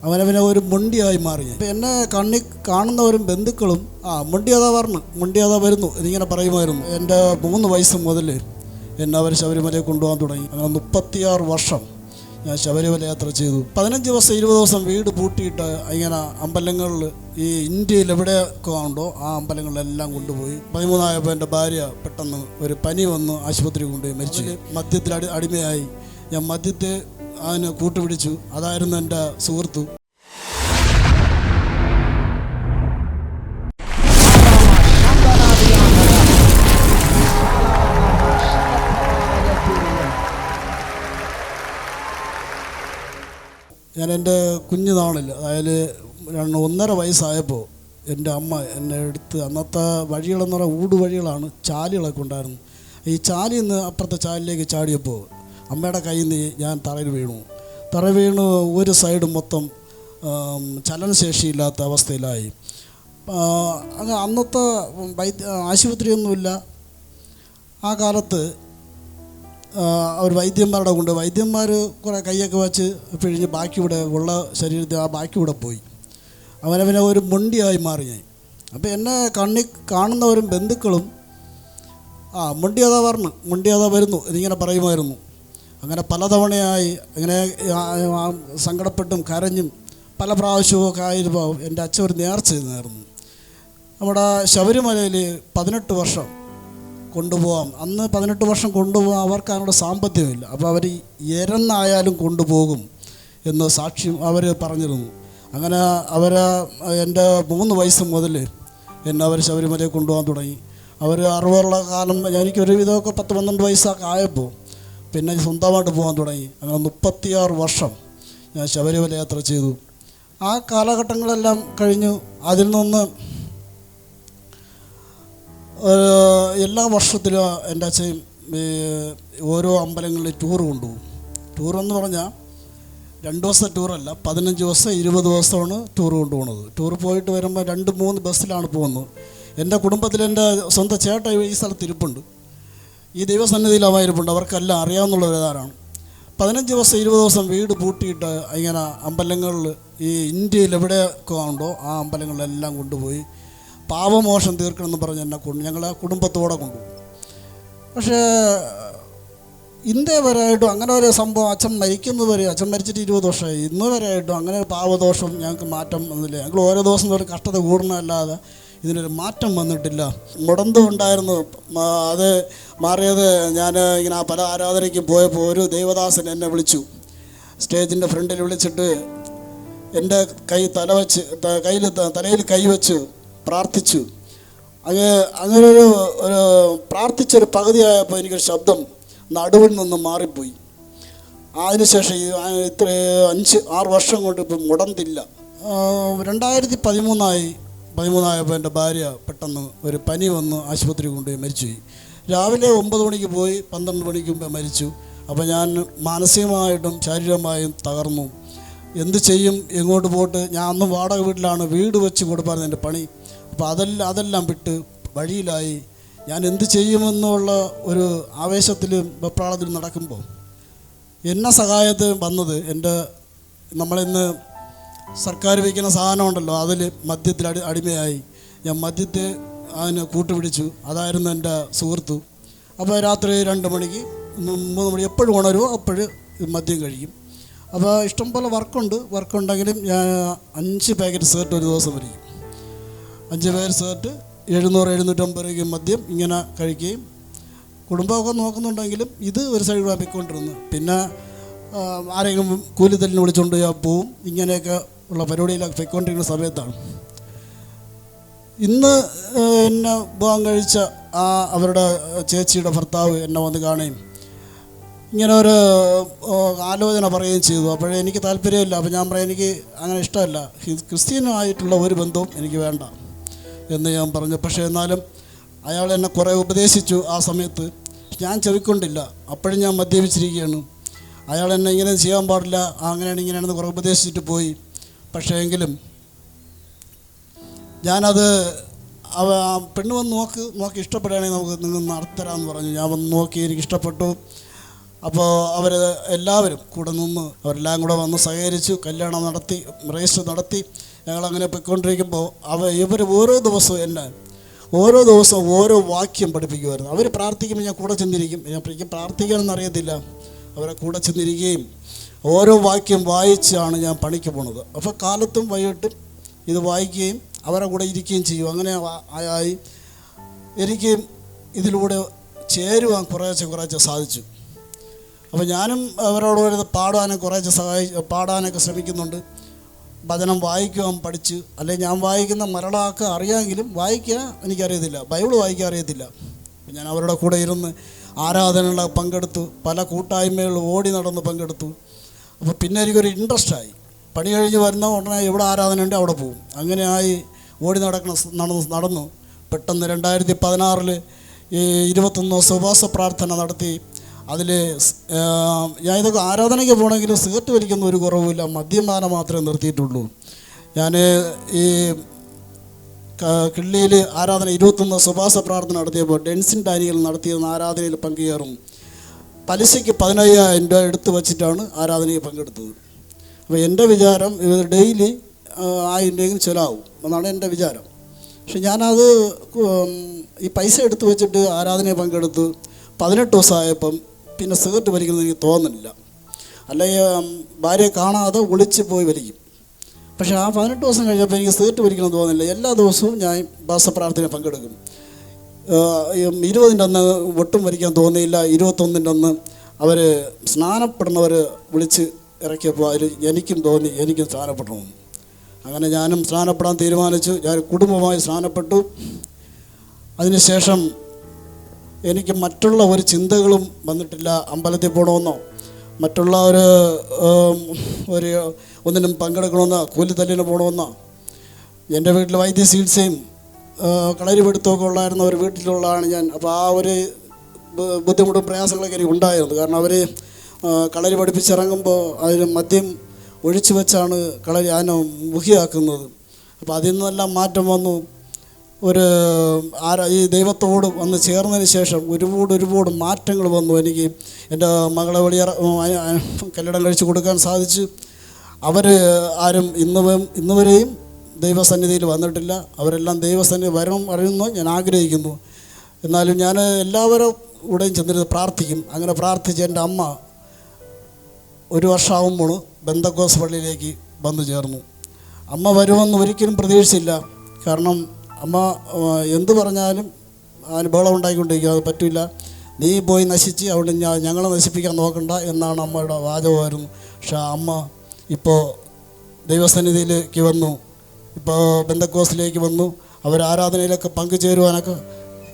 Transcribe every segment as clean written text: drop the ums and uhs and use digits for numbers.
അവനവനെ ഒരു മൊണ്ടിയായി മാറി. അപ്പം എന്നെ കാണുന്നവരും ബന്ധുക്കളും മൊണ്ടിയതാ പറഞ്ഞു, മൊണ്ടിയതാ വരുന്നു എന്നിങ്ങനെ പറയുമായിരുന്നു. എൻ്റെ 3 വയസ്സ് മുതൽ എന്നെ അവർ ശബരിമലയിൽ കൊണ്ടുപോകാൻ തുടങ്ങി. അങ്ങനെ 36 വർഷം ഞാൻ ശബരിമല യാത്ര ചെയ്തു. 15 ദിവസം 20 ദിവസം വീട് പൂട്ടിയിട്ട് ഇങ്ങനെ അമ്പലങ്ങളിൽ ഈ ഇന്ത്യയിൽ എവിടെയൊക്കെ ഉണ്ടോ ആ അമ്പലങ്ങളിലെല്ലാം കൊണ്ടുപോയി. 13 എൻ്റെ ഭാര്യ പെട്ടെന്ന് ഒരു പനി വന്ന് ആശുപത്രി കൊണ്ടുപോയി മരിച്ചു. മദ്യത്തിൽ അടിമയായി. ഞാൻ മദ്യത്തെ അതിന് കൂട്ടുപിടിച്ചു. അതായിരുന്നു എൻ്റെ സുഹൃത്ത്. ഞാൻ എൻ്റെ കുഞ്ഞുനാളിൽ, അതായത് 1.5 വയസ്സായപ്പോൾ എൻ്റെ അമ്മ എന്നെ എടുത്ത്, അന്നത്തെ വഴികളെന്ന് പറഞ്ഞാൽ ഊടുവഴികളാണ്, ചാലുകളൊക്കെ ഉണ്ടായിരുന്നു. ഈ ചാലിൽ നിന്ന് അപ്പുറത്തെ ചാലിലേക്ക് ചാടിയപ്പോൾ അമ്മയുടെ കയ്യിൽ നിന്ന് ഞാൻ തറയിൽ വീണു. ഒരു സൈഡ് മൊത്തം ചലനശേഷിയില്ലാത്ത അവസ്ഥയിലായി. അന്നത്തെ ആശുപത്രിയൊന്നുമില്ല. ആ കാലത്ത് അവർ വൈദ്യന്മാർ കുറേ കൈയൊക്കെ വെച്ച് പിഴിഞ്ഞ് ബാക്കി ഇവിടെ ഉള്ള ശരീരത്തിൽ ബാക്കി ഇവിടെ പോയി. അവനവനെ ഒരു മൊണ്ടിയായി മാറി ഞാൻ. അപ്പോൾ എന്നെ കാണുന്നവരും ബന്ധുക്കളും മൊണ്ടിയതാ പറഞ്ഞു, മൊണ്ടിയതാ വരുന്നു എന്നിങ്ങനെ പറയുമായിരുന്നു. അങ്ങനെ പലതവണയായി അങ്ങനെ സങ്കടപ്പെട്ടും കരഞ്ഞും പല പ്രാവശ്യമൊക്കെ ആയിരുമ്പോൾ എൻ്റെ അച്ഛൻ ഒരു നേർച്ച ചെയ്തായിരുന്നു. നമ്മുടെ ശബരിമലയിൽ 18 വർഷം കൊണ്ടുപോകാം. അന്ന് 18 വർഷം കൊണ്ടുപോകാൻ അവർക്ക് അതിനുള്ള സാമ്പത്തികമില്ല. അപ്പോൾ അവർ എരന്നായാലും കൊണ്ടുപോകും എന്ന് സാക്ഷ്യം അവർ പറഞ്ഞിരുന്നു. അങ്ങനെ എൻ്റെ 3 വയസ്സ് മുതൽ എന്നെ അവർ ശബരിമലയിൽ കൊണ്ടുപോകാൻ തുടങ്ങി. അവർ 60 കാലം എനിക്കൊരു വിധമൊക്കെ 10-12 വയസ്സൊക്കെ ആയപ്പോൾ പിന്നെ സ്വന്തമായിട്ട് പോകാൻ തുടങ്ങി. അങ്ങനെ 36 വർഷം ഞാൻ ശബരിമല യാത്ര ചെയ്തു. ആ കാലഘട്ടങ്ങളെല്ലാം കഴിഞ്ഞു. അതിൽ നിന്ന് എല്ലാ വർഷത്തിലും എൻ്റെ അച്ഛൻ ഓരോ അമ്പലങ്ങളിൽ ടൂർ കൊണ്ടുപോകും. ടൂറെന്ന് പറഞ്ഞാൽ 2 ദിവസത്തെ ടൂറല്ല, 15 ദിവസം 20 ദിവസമാണ് ടൂർ കൊണ്ടുപോകുന്നത്. ടൂർ പോയിട്ട് വരുമ്പോൾ 2-3 ബസ്സിലാണ് പോകുന്നത്. എൻ്റെ കുടുംബത്തിൽ എൻ്റെ സ്വന്തം ചേട്ടൻ ഈ സ്ഥലത്ത് ഇരിപ്പുണ്ട്, ഈ ദൈവസന്നിധിയിലാവായിരിപ്പുണ്ട്. അവർക്കെല്ലാം അറിയാവുന്നവരാണ്. 15 ദിവസം 20 ദിവസം വീട് പൂട്ടിയിട്ട് ഇങ്ങനെ അമ്പലങ്ങളിൽ ഈ ഇന്ത്യയിൽ എവിടെയൊക്കെ ഉണ്ടോ ആ അമ്പലങ്ങളിലെല്ലാം കൊണ്ടുപോയി പാപമോഷം തീർക്കണമെന്ന് പറഞ്ഞ് ഞങ്ങളെ കുടുംബത്തോടെ കൊണ്ടുപോകും. പക്ഷേ ഇന്നേ വരെയായിട്ടും അങ്ങനെ ഒരു സംഭവം, അച്ഛൻ മരിച്ചിട്ട് 20 വർഷമായി, ഇന്ന് വരെയായിട്ടും അങ്ങനെ ഒരു പാപദോഷം ഞങ്ങൾക്ക് മാറ്റം വന്നില്ല. ഞങ്ങൾ ഓരോ ദിവസം ഒരു കഷ്ടത കൂടുന്നതല്ലാതെ ഇതിനൊരു മാറ്റം വന്നിട്ടില്ല. മുടന്തും ഉണ്ടായിരുന്നു, അത് മാറിയത് ഞാൻ ഇങ്ങനെ പല ആരാധനയ്ക്കും പോയപ്പോൾ ഒരു ദൈവദാസൻ എന്നെ വിളിച്ചു. സ്റ്റേജിൻ്റെ ഫ്രണ്ടിൽ വിളിച്ചിട്ട് എൻ്റെ തലയിൽ കൈ വെച്ച് പ്രാർത്ഥിച്ചു. അങ്ങനെ ഒരു പ്രാർത്ഥിച്ചൊരു പകുതിയായപ്പോൾ എനിക്കൊരു ശബ്ദം നടുവിൽ നിന്ന് മാറിപ്പോയി. അതിനുശേഷം ഇത്ര 5-6 വർഷം കൊണ്ട് ഇപ്പം മുടന്തില്ല. 2013 എൻ്റെ ഭാര്യ പെട്ടെന്ന് ഒരു പനി വന്ന് ആശുപത്രി കൊണ്ടുപോയി മരിച്ചുപോയി. രാവിലെ 9 മണിക്ക് പോയി 12 മണിക്ക് മുമ്പേ മരിച്ചു. അപ്പോൾ ഞാൻ മാനസികമായിട്ടും ശാരീരികമായും തകർന്നു. എന്ത് ചെയ്യും, എങ്ങോട്ട് പോയിട്ട്, ഞാൻ അന്ന് വാടക വീട്ടിലാണ്, വീട് വെച്ച് കൊടുപ്പായിരുന്നു എൻ്റെ പണി. അപ്പോൾ അതെല്ലാം വിട്ട് വഴിയിലായി. ഞാൻ എന്ത് ചെയ്യുമെന്നുള്ള ഒരു ആവേശത്തിലും വെപ്രാളത്തിലും നടക്കുമ്പോൾ എന്നെ സഹായത്തിന് വന്നത് നമ്മളിന്ന് സർക്കാർ വയ്ക്കുന്ന സാധനമുണ്ടല്ലോ, അതിൽ മദ്യത്തിൽ അടിമയായി. ഞാൻ മദ്യത്തെ അതിന് കൂട്ടുപിടിച്ചു. അതായിരുന്നു എൻ്റെ സുഹൃത്ത്. അപ്പോൾ രാത്രി 2 മണിക്ക് 3 മണി എപ്പോഴും ഉണരുമോ അപ്പോഴും മദ്യം കഴിക്കും. അപ്പോൾ ഇഷ്ടംപോലെ വർക്കുണ്ടെങ്കിലും ഞാൻ 5 പാക്കറ്റ് സിഗരറ്റ് ഒരു ദിവസം വരിക്കും. 5 പാക്കറ്റ് സിഗരറ്റ് 700-750 രൂപയ്ക്ക് മദ്യം ഇങ്ങനെ കഴിക്കുകയും കുടുംബമൊക്കെ നോക്കുന്നുണ്ടെങ്കിലും ഇത് ഒരു സൈഡ് പോയിക്കൊണ്ടിരുന്നു. പിന്നെ ആരെങ്കിലും കൂലിത്തല്ലിന് വിളിച്ചുകൊണ്ട് പോവും. ഇങ്ങനെയൊക്കെ ഉള്ള പരിപാടിയിലൊക്കെ പോയിക്കൊണ്ടിരിക്കുന്ന സമയത്താണ് ഇന്ന് എന്നെ വിവാഹം കഴിച്ച അവരുടെ ചേച്ചിയുടെ ഭർത്താവ് എന്നെ വന്ന് കാണുകയും ഇങ്ങനെ ഒരു ആലോചന പറയുകയും ചെയ്തു. അപ്പോഴേ എനിക്ക് താല്പര്യമില്ല. അപ്പോൾ ഞാൻ പറയാം, എനിക്ക് അങ്ങനെ ഇഷ്ടമല്ല, ക്രിസ്ത്യനുമായിട്ടുള്ള ഒരു ബന്ധവും എനിക്ക് വേണ്ട എന്ന് ഞാൻ പറഞ്ഞു. പക്ഷേ എന്നാലും അയാൾ എന്നെ കുറേ ഉപദേശിച്ചു. ആ സമയത്ത് ഞാൻ ചെവിക്കൊണ്ടില്ല. അപ്പോഴും ഞാൻ മദ്യപിച്ചിരിക്കുകയാണ്. അയാൾ എന്നെ ഇങ്ങനെ ചെയ്യാൻ പാടില്ല, അങ്ങനെയാണ് ഇങ്ങനെയാണെന്ന് കുറേ ഉപദേശിച്ചിട്ട് പോയി. പക്ഷേ എങ്കിലും ഞാനത് പെണ്ണ് വന്ന് നോക്കി ഇഷ്ടപ്പെടുകയാണെങ്കിൽ നിങ്ങൾ നടത്തരാമെന്ന് പറഞ്ഞു. ഞാൻ വന്ന് നോക്കി, എനിക്ക് ഇഷ്ടപ്പെട്ടു. അപ്പോൾ അവർ എല്ലാവരും കൂടെ നിന്ന് അവരെല്ലാം കൂടെ വന്ന് സഹകരിച്ചു, കല്യാണം നടത്തി, രജിസ്റ്റർ നടത്തി. ഞങ്ങളങ്ങനെ പോയിക്കൊണ്ടിരിക്കുമ്പോൾ ഇവർ ഓരോ ദിവസവും ഓരോ വാക്യം പഠിപ്പിക്കുമായിരുന്നു. അവർ പ്രാർത്ഥിക്കുമ്പോൾ ഞാൻ കൂടെ ചെന്നിരിക്കും. എനിക്ക് പ്രാർത്ഥിക്കാനൊന്നും അറിയത്തില്ല. അവരെ കൂടെ ചെന്നിരിക്കുകയും ഓരോ വാക്യം വായിച്ചാണ് ഞാൻ പണിക്ക് പോണത്. അപ്പോൾ കാലത്തും വൈകിട്ടും ഇത് വായിക്കുകയും അവരെ കൂടെ ഇരിക്കുകയും ചെയ്യും. അങ്ങനെ ആയി എനിക്ക് ഇതിലൂടെ ചേരുവാൻ കുറേശ്ശെ സാധിച്ചു. അപ്പോൾ ഞാനും അവരോട് പാടാനൊക്കെ ശ്രമിക്കുന്നുണ്ട്. വചനം വായിക്കുവാൻ പഠിച്ചു. അല്ലെങ്കിൽ ഞാൻ വായിക്കുന്ന മലയാളമൊക്കെ അറിയാമെങ്കിലും വായിക്കാൻ എനിക്കറിയത്തില്ല, ബൈബിൾ വായിക്കാൻ അറിയത്തില്ല. ഞാൻ അവരുടെ കൂടെ ഇരുന്ന് ആരാധനകളിൽ പങ്കെടുത്തു, പല കൂട്ടായ്മകളിൽ ഓടി നടന്ന് പങ്കെടുത്തു. അപ്പോൾ പിന്നെ എനിക്കൊരു ഇൻട്രസ്റ്റായി. പണി കഴിഞ്ഞ് വരുന്ന ഉടനെ എവിടെ ആരാധന ഉണ്ട് അവിടെ പോകും. അങ്ങനെയായി ഓടി നടന്നു. പെട്ടെന്ന് 2016 ഈ 21 ഉപവാസ പ്രാർത്ഥന നടത്തി. അതിൽ ഞാൻ ഇതൊക്കെ ആരാധനയ്ക്ക് പോകണമെങ്കിൽ സിഗരറ്റ് വലിക്കുന്ന ഒരു കുറവുമില്ല, മദ്യപാനം മാത്രമേ നിർത്തിയിട്ടുള്ളൂ. ഞാൻ ഈ കിള്ളിയിൽ ആരാധന 21 ഉപവാസ പ്രാർത്ഥന നടത്തിയപ്പോൾ ഡെൻസിൻ ഡാനിയൽ നടത്തിയ ആരാധനയിൽ പങ്കുചേർന്നു. പലിശയ്ക്ക് 15,000 രൂപ എടുത്തു വച്ചിട്ടാണ് ആരാധനയിൽ പങ്കെടുത്തത്. അപ്പോൾ എൻ്റെ വിചാരം ഇത് ഡെയിലി 1000 രൂപയെങ്കിലും ചിലവാകും എന്നാണ് എൻ്റെ വിചാരം. പക്ഷെ ഞാനത് ഈ പൈസ എടുത്തു വെച്ചിട്ട് ആരാധനയിൽ പങ്കെടുത്ത് 18 ദിവസമായപ്പം പിന്നെ സിഗരറ്റ് വലിക്കുന്നത് എനിക്ക് തോന്നുന്നില്ല. അല്ലെങ്കിൽ ഭാര്യയെ കാണാതെ ഒളിച്ച് പോയി വലിക്കും. പക്ഷേ ആ 18 ദിവസം കഴിഞ്ഞപ്പോൾ എനിക്ക് സിഗരറ്റ് വലിക്കണമെന്ന് തോന്നുന്നില്ല. എല്ലാ ദിവസവും ഞാൻ ഉപവാസപ്രാർത്ഥനയിൽ പങ്കെടുക്കും. 20-ൻ്റെ അന്ന് ഒട്ടും വലിക്കാൻ തോന്നിയില്ല. 21-ൻ്റെ അന്ന് അവർ സ്നാനപ്പെടുന്നവർ വിളിച്ച് ഇറക്കിയപ്പോൾ അതിൽ എനിക്കും തോന്നി എനിക്കും സ്നാനപ്പെടണമെന്ന്. അങ്ങനെ ഞാനും സ്നാനപ്പെടാൻ തീരുമാനിച്ചു. ഞാൻ കുടുംബമായി സ്നാനപ്പെട്ടു. അതിനുശേഷം എനിക്ക് മറ്റുള്ള ഒരു ചിന്തകളും വന്നിട്ടില്ല. അമ്പലത്തിൽ പോകണമെന്നോ മറ്റുള്ള ഒന്നിനും പങ്കെടുക്കണമെന്നോ കൂലിത്തല്ലിന് പോകണമെന്നോ. എൻ്റെ വീട്ടിൽ വൈദ്യ ചികിത്സയും കളരിപിടുത്തമൊക്കെ ഉള്ളായിരുന്ന ഒരു വീട്ടിലുള്ളതാണ് ഞാൻ. അപ്പോൾ ആ ഒരു ബുദ്ധിമുട്ടും പ്രയാസങ്ങളൊക്കെ എനിക്ക് ഉണ്ടായിരുന്നു. കാരണം അവർ കളരി പഠിപ്പിച്ചിറങ്ങുമ്പോൾ അതിന് മദ്യം ഒഴിച്ചു വെച്ചാണ് കളരി അതിനെ മുഖിയാക്കുന്നത്. അപ്പോൾ അതിൽ നിന്നെല്ലാം മാറ്റം വന്നു. ഈ ദൈവത്തോട് വന്ന് ചേർന്നതിന് ശേഷം ഒരുപാട് മാറ്റങ്ങൾ വന്നു. എനിക്ക് എൻ്റെ മകളെ കല്യാണം കഴിച്ച് കൊടുക്കാൻ സാധിച്ചു. അവർ ആരും ഇന്നുവരെയും ദൈവസന്നിധിയിൽ വന്നിട്ടില്ല. അവരെല്ലാം ദൈവസന്നിധി വരണം അറിയുന്നു ഞാൻ ആഗ്രഹിക്കുന്നു. എന്നാലും ഞാൻ എല്ലാവരും കൂടെയും ചെന്നിരുന്ന് പ്രാർത്ഥിക്കും. അങ്ങനെ പ്രാർത്ഥിച്ച് എൻ്റെ അമ്മ 1 വർഷമാകുമ്പോൾ ബെന്തക്കോസ് പള്ളിയിലേക്ക് വന്നു ചേർന്നു. അമ്മ വരുമെന്ന് ഒരിക്കലും പ്രതീക്ഷിച്ചില്ല. കാരണം അമ്മ എന്ത് പറഞ്ഞാലും അതിന് ബഹളം ഉണ്ടാക്കിക്കൊണ്ടിരിക്കുക, അത് പറ്റില്ല, നീ പോയി നശിച്ച് അവിടെ ഞങ്ങളെ നശിപ്പിക്കാൻ നോക്കണ്ട എന്നാണ് അമ്മയുടെ വാചകമായിരുന്നു. പക്ഷേ അമ്മ ഇപ്പോൾ ദൈവസന്നിധിയിലേക്ക് വന്നു. ഇപ്പോൾ ബെന്തക്കോസിലേക്ക് വന്നു. അവർ ആരാധനയിലൊക്കെ പങ്കുചേരുവാനൊക്കെ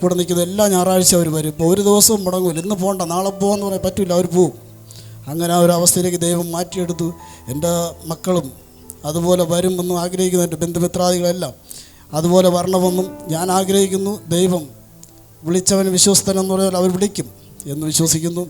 കൂടെ നിൽക്കുന്ന എല്ലാ ഞായറാഴ്ച അവർ വരും. ഇപ്പോൾ ഒരു ദിവസവും മുടങ്ങില്ല. ഇന്ന് പോകണ്ട നാളെ പോകാമെന്ന് പറയാൻ പറ്റില്ല, അവർ പോവും. അങ്ങനെ ആ ഒരു അവസ്ഥയിലേക്ക് ദൈവം മാറ്റിയെടുത്തു. എൻ്റെ മക്കളും അതുപോലെ വരുമെന്നും ആഗ്രഹിക്കുന്നു. എൻ്റെ ബന്ധുമിത്രാദികളെല്ലാം അതുപോലെ വരണമെന്നും ഞാൻ ആഗ്രഹിക്കുന്നു. ദൈവം വിളിച്ചവൻ വിശ്വസ്തനെന്ന് പറഞ്ഞാൽ അവർ വിളിക്കും എന്ന് വിശ്വസിക്കുന്നു.